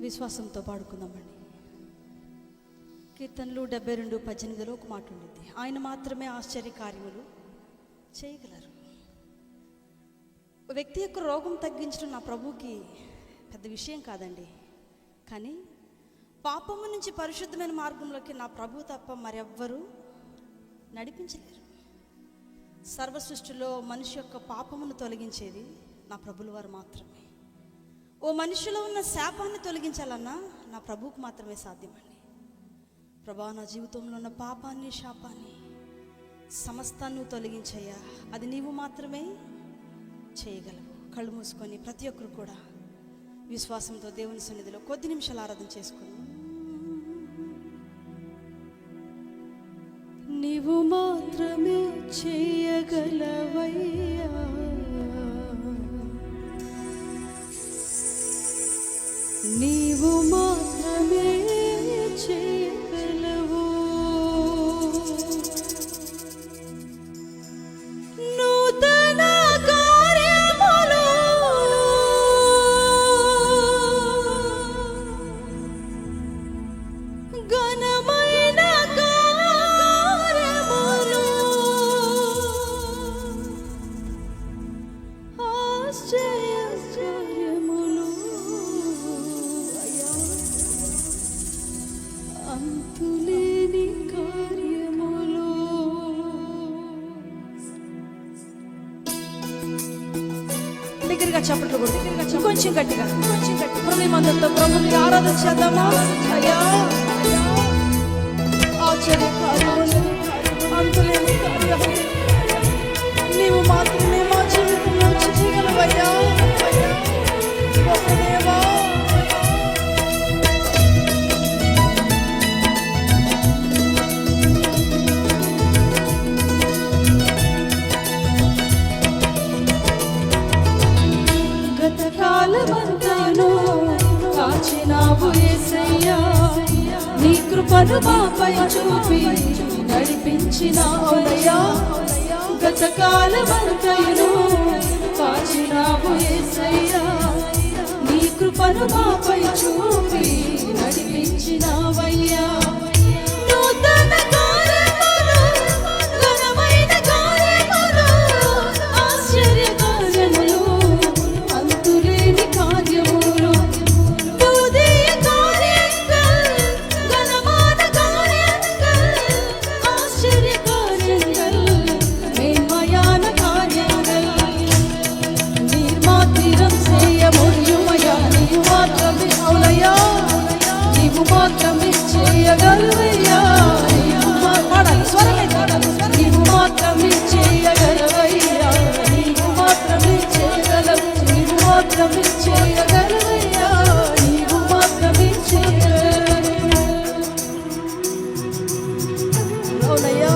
విశ్వాసంతో పాడుకుందామండి. కీర్తనలు 72:18 ఒక మాట ఉండిద్ది, ఆయన మాత్రమే ఆశ్చర్య కార్యములు చేయగలరు. వ్యక్తి యొక్క రోగం తగ్గించడం నా ప్రభువుకి పెద్ద విషయం కాదండి. కానీ పాపము నుంచి పరిశుద్ధమైన మార్గంలోకి నా ప్రభు తప్ప మరెవ్వరూ నడిపించలేరు. సర్వ సృష్టిలో మనిషి యొక్క పాపమును తొలగించేది నా ప్రభుల వారు మాత్రమే. ఓ మనిషిలో ఉన్న శాపాన్ని తొలగించాలన్నా నా ప్రభువుకు మాత్రమే సాధ్యమండి. ప్రభా, నా జీవితంలో ఉన్న పాపాన్ని, శాపాన్ని, సమస్తాన్ని తొలగించయ్యా, అది నీవు మాత్రమే చేయగలవు. కళ్ళు మూసుకొని ప్రతి ఒక్కరు కూడా విశ్వాసంతో దేవుని సన్నిధిలో కొద్ది నిమిషాలు ఆరాధన చేసుకుని, నీవు మాత్రమే చేయగలవయ్యా, నీవు మాత్రమే చేయగలవు. నూతన కార్యములు ఘనమైన కార్యములు ఆశ్చర్య కార్యములు అంతులేని కార్యములు. దగ్గరగా చప్పట్లు కూడా, కొంచెం గట్టిగా, హృదయమంతా ప్రభుని ఆరాధన చేద్దామా? అయ్యా, ఆశ్చర్య కార్యములు, అంతులేని కార్యములు నీవు మాత్రమే మా జీవితంలో చేయగలవయ్యా. గొప్ప దేవా, గతకాలమంతయును కాచినావు యేసయ్యా, నీ కృపను మాపై చూపి నడిపించినావయ్యా. గతకాలమంతయును కాచినావు యేసయ్యా, నీ కృపను మాపై చూపి నడిపించినావయ్యా. నూతన కార్యములు, ఘనమైన కార్యములు, ఆశ్చర్య కార్యములు, అంతులేని కార్యములు, புதிய காரியங்கள், கனமான காரியங்கள், ஆச்சரிய காரியங்கள், மேன்மையான காரியங்கள் நீர் மாத்திரம் செய்ய முடியுமையா. నీవు మాత్రమే అవునయ్యా, నీవు మాత్రమే చేయగలవయ్యా. నీవు మాత్రమే చేయగలవయ్యా, నీవు మాత్రమే చేయగలవు, నీవు మాత్రమే చేయగలవయ్యా, నీవు మాత్రమే చేయగలవు. అవునయ్యా,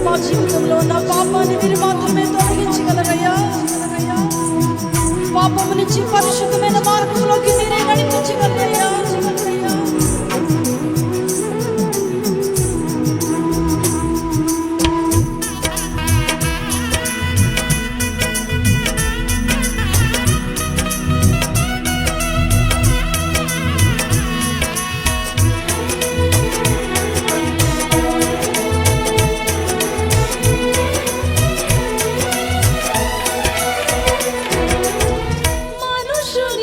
మా జీవితంలో ఉన్న పాపాన్ని మీరు మాత్రమే తొలగించగలరయ్యా. పాపము నుంచి పరిశుద్ధమైన మార్గంలోకి మీరే నడిపించగలరయ్యా. మనుషుని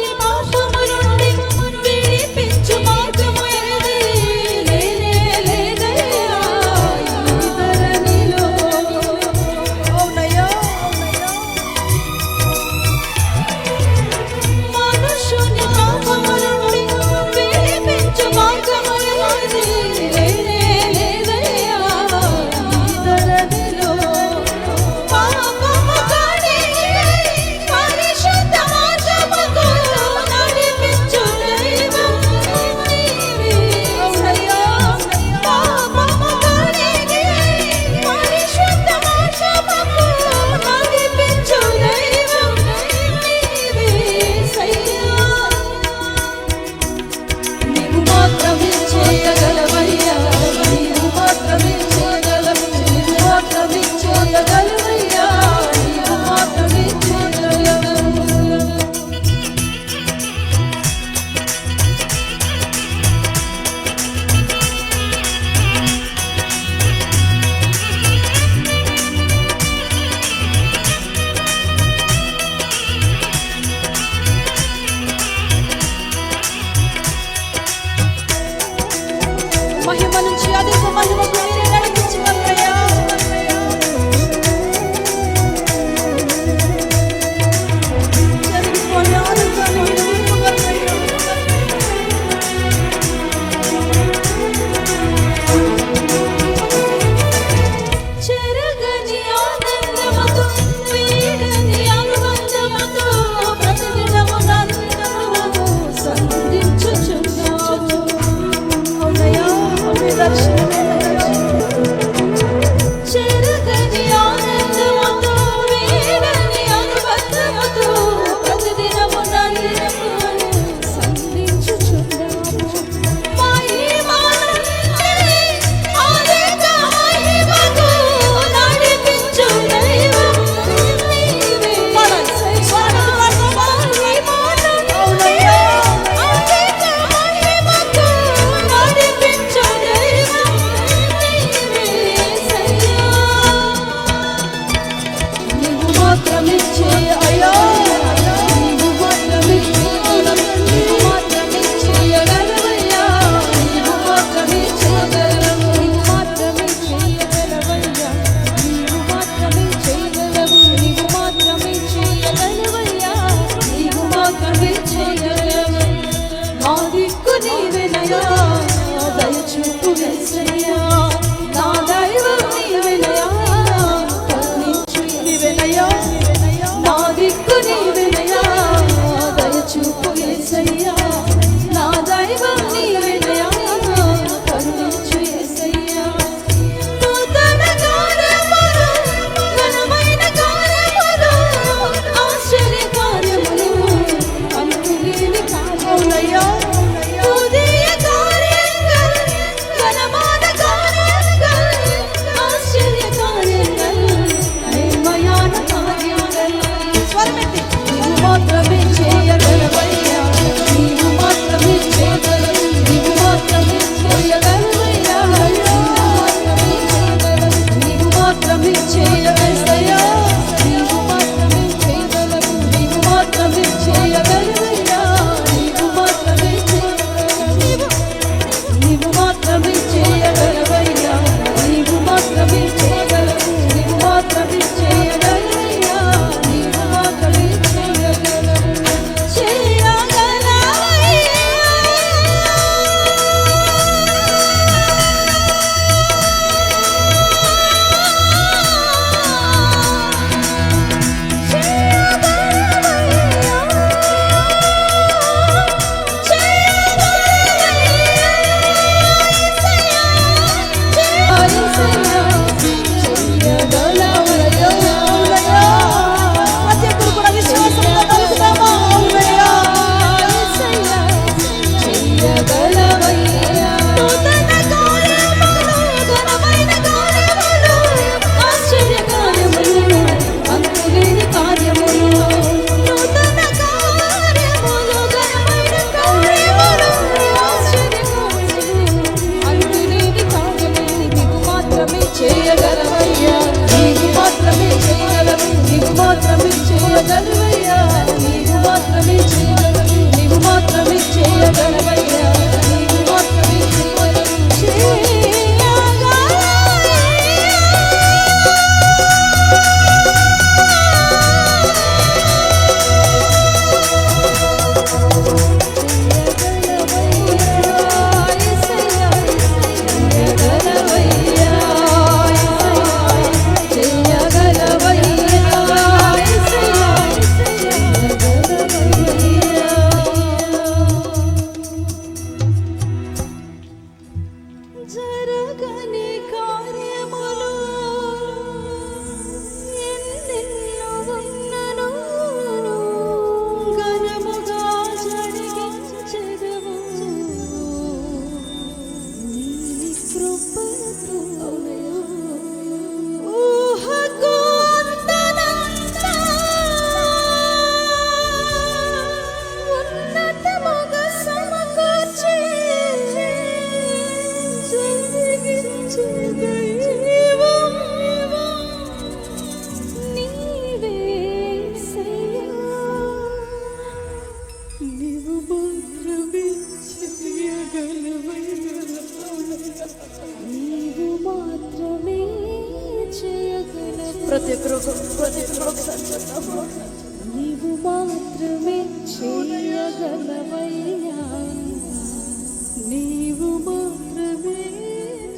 నీవు మాత్రమే చేయగలవయ్యా, నీవు మాత్రమే చేయగలవు. ప్రతి నీవు మాత్రమే చేయగలవయ్యా, నీవు మాత్రమే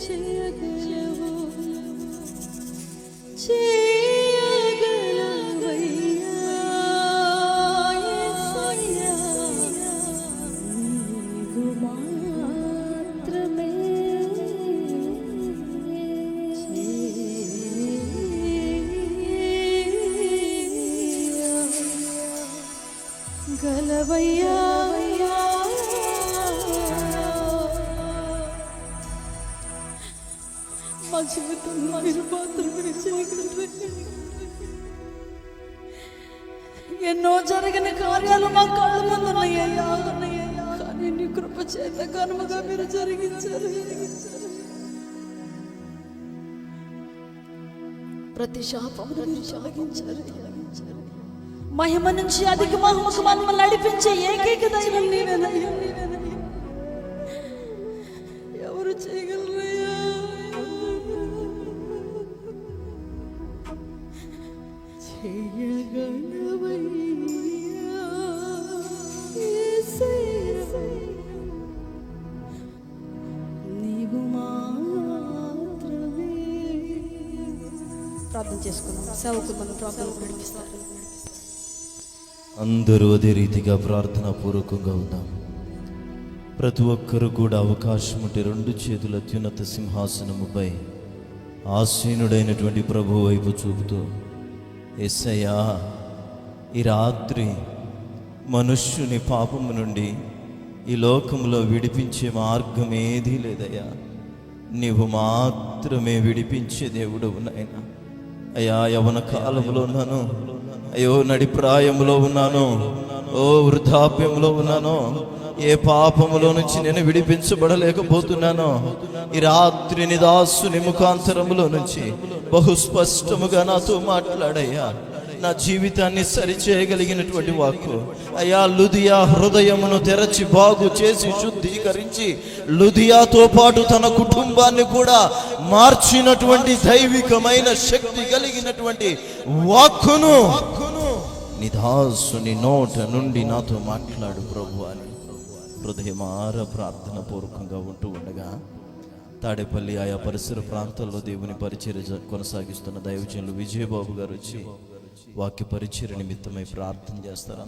చేయగలవు, చేయగలవయ్యా యేసయ్యా, నీవు మాత్రమే గలవయ్యా. మా జీవితంలో మీరు మాత్రమే చేయగలరు. ఎన్నో జరిగిన కార్యాలు మా కళ్ళ ముందు ఉన్నాయ్యా, కానీ నీ కృప చేత కనుమగా మీరు జరిగించారు. ప్రతి శాపమును మీరు తొలగించారు. మహిమ నుంచి అధిక మహిమకు మమ్మల్ని నడిపించే ఏకైక దైవం నీవేనయ్యా. ఎవరు చేయగలరయ్యా? చేయగలవయ్యా యేసయ్యా, నీవు మాత్రమే. ప్రార్థన చేసుకున్నాం. సేవకులు మనం ప్రార్థనకు నడిపిస్తారు. అందరూ అదే రీతిగా ప్రార్థనా పూర్వకంగా ఉందాం. ప్రతి ఒక్కరూ కూడా అవకాశం ఉంటే రెండు చేతుల అత్యున్నత సింహాసనముపై ఆసీనుడైనటువంటి ప్రభు వైపు చూపుతూ, యేసయ్యా, ఈ రాత్రి మనుష్యుని పాపము నుండి ఈ లోకంలో విడిపించే మార్గం ఏదీ లేదయ్యా, నీవు మాత్రమే విడిపించే దేవుడవు నాయనా. అయ్యా, యవన కాలంలో ఉన్నాను, అయ్యో నడి ప్రాయంలో ఉన్నాను, ఓ వృద్ధాప్యంలో ఉన్నాను, ఏ పాపములో నుంచి నేను విడిపించబడలేకపోతున్నాను. ఈ రాత్రి నీ దాసుని ముఖాంతరములో నుంచి బహుస్పష్టముగా నాతో మాట్లాడయ్యా. నా జీవితాన్ని సరిచేయగలిగినటువంటి వాక్కు అయ్యా, లుదియా హృదయమును తెరచి బాగు చేసి శుద్ధీకరించి లుదియాతో పాటు తన కుటుంబాన్ని కూడా మార్చినటువంటి దైవికమైన శక్తి కలిగినటువంటి వాక్కును నిదాసుని నోట నుండి నాతో మాట్లాడు ప్రభు అని హృదయమార ప్రార్థన పూర్వకంగా ఉంటూ ఉండగా, తాడేపల్లి ఆయా పరిసర ప్రాంతాల్లో దేవుని పరిచర్య కొనసాగిస్తున్న దైవజనులు విజయబాబు గారు వచ్చి వాక్య పరిచర్య నిమిత్తమై ప్రార్థన చేస్తారు.